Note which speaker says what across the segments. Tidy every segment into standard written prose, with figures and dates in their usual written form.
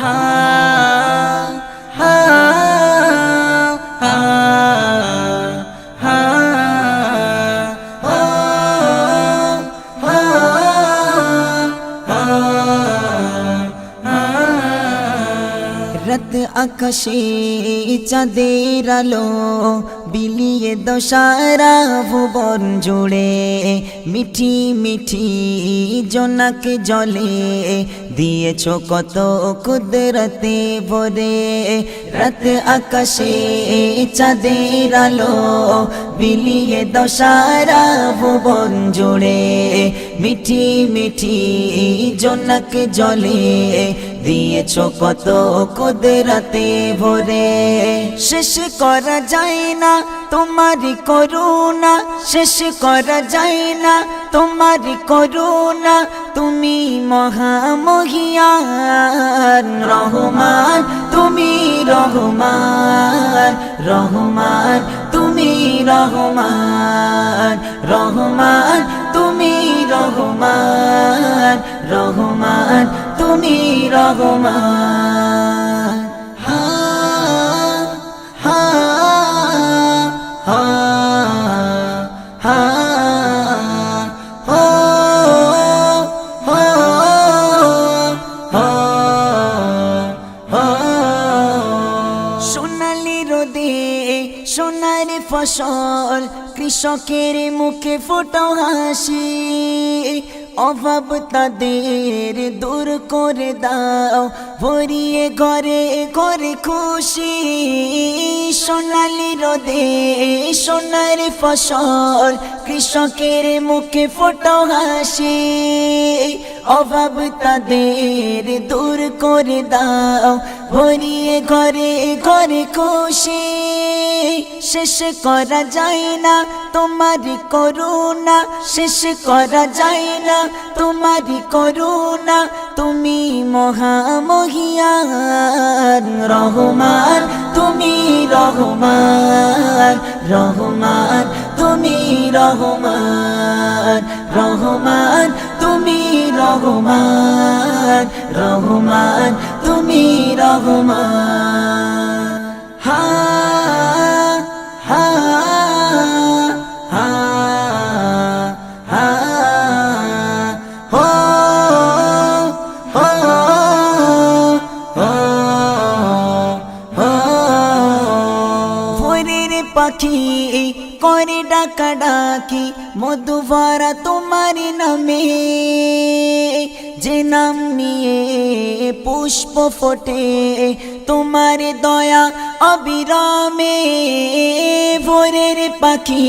Speaker 1: হা হা হা হা রাত আকাশে চাঁদের আলো বিলিয়ে দশারা ভুবন জুড়ে মিঠি মিঠি জোনাক জলে দিয়েছ কত কুদরতে ভরে রাত আকাশে চাঁদের আলো বিলিয়ে দশারা ভুবন জুড়ে মিঠি মিঠি জোনাক জলে দিয়েছ কত কুদরতে ভরে শেষ করা যায় না তোমারি করুণা শেষ করা যায় না তোমারি করুণা তুমি মহামহিয়ান রহমান তুমি রহমান রহমান তুমি রহমান রহমান তুমি রহমান রহমান তুমি রহমান হা হা হা হা হো হো হো হো সোনালি রোদে সোনার ফসল কৃষকের মুখে ফোটা হাসি অভাব তাদের দূর করে দাও ভরিয়ে ঘরে ঘরে খুশি সোনালি রোদে সোনার ফসল কৃষকের মুখে ফোটা হাসি অভাব তাদের দূর করে দাও ভরিয়ে ঘরে ঘরে খুশি শেষ করা যায় না তোমারি করুণা শেষ করা যায় না তোমারি করুণা তুমি মহামহিয়ান রহমান তুমি রহমান রহমান তুমি রহমান রহমান তুমি রহমান রহমান তুমি রহমান হা হা হা হা হো হো হো হো ভোরের পাখি করে ডাকা ডাকি মধু ভরা তোমার নামে যে নাম নিয়ে পুষ্প ফোটে তোমার দয়া অবিরামে ভোরের পাখি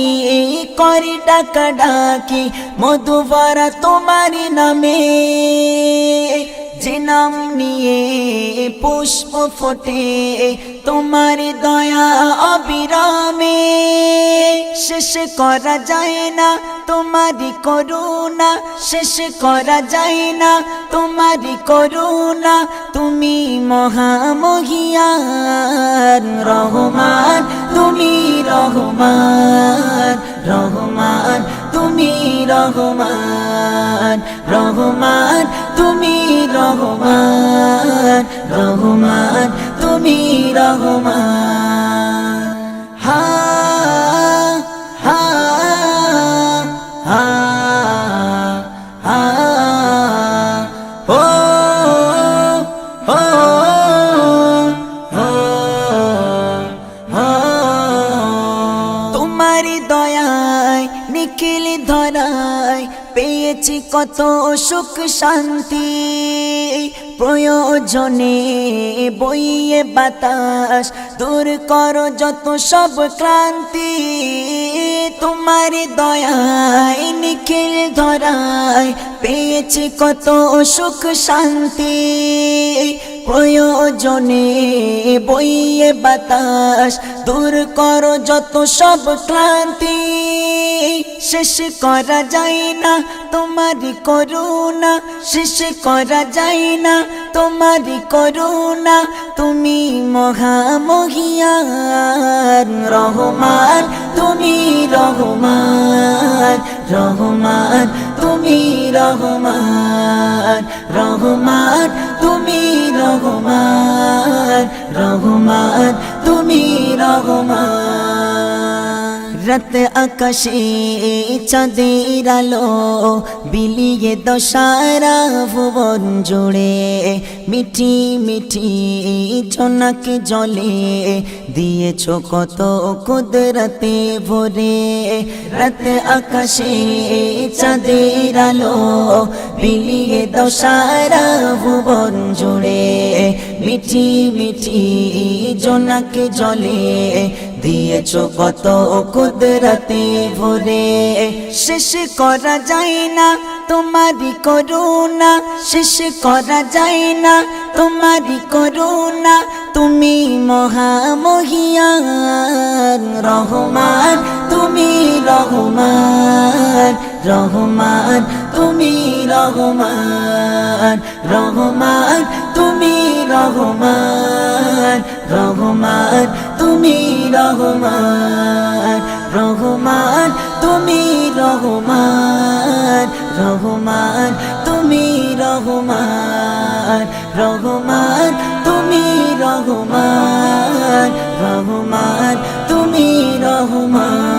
Speaker 1: করে ডাকা ডাকি মধু ভরা তোমার নামে যে নাম নিয়ে পুষ্প ফোটে তোমার দয়া অবিরামে শেষ করা যায় না তোমারি করুণা শেষ করা যায় না তোমারি করুণা তুমি মহামহিয়ান রহমান তুমি রহমান রহমান তুমি রহমান রহমান তুমি রহমান রহমান তুমি রহমান হা হা হা হা হো হো হো হো তোমারি দয়ায় নিখিল ধরায় পেয়েছি কত সুখ শান্তি প্রয়োজনে বইয়ে বাতাস দূর করো যত সব ক্লান্তি তোমার দয়ায় নিখিল ধরায় পেয়েছি কত সুখ শান্তি প্রয়োজনে বইয়ে বাতাস দূর করো যত সব ক্লান্তি শেষ করা যায় না তোমারি করুণা শেষ করা যায় না তোমারি করুণা তুমি মহামহিয়ান রহমান তুমি রহমান রহমান তুমি রহমান রহমান তুমি রহমান রহমান তুমি রহমান রাত আকাশে চাঁদের আলো বিলিয়ে দশারা ভুবন জুড়ে মিঠি মিঠি জোনাক জলে দিয়েছ কত কুদরতে ভরে রাত আকাশে চাঁদের আলো বিলিয়ে দশারা ভুবন জুড়ে মিঠি মিঠি জোনাক জলে দিয়েছ কত কুদরতে ভরে শেষ করা যায় না তোমারি করুণা শেষ করা যায় না তোমারি করুণা তুমি মহামহিয়ান রহমান তুমি রহমান রহমান তুমি রহমান রহমান তুমি রহমান রহমান তুমি রহমান রহমান তুমি রহমান রহমান তুমি রহমান রহমান তুমি রহমান রহমান তুমি রহমান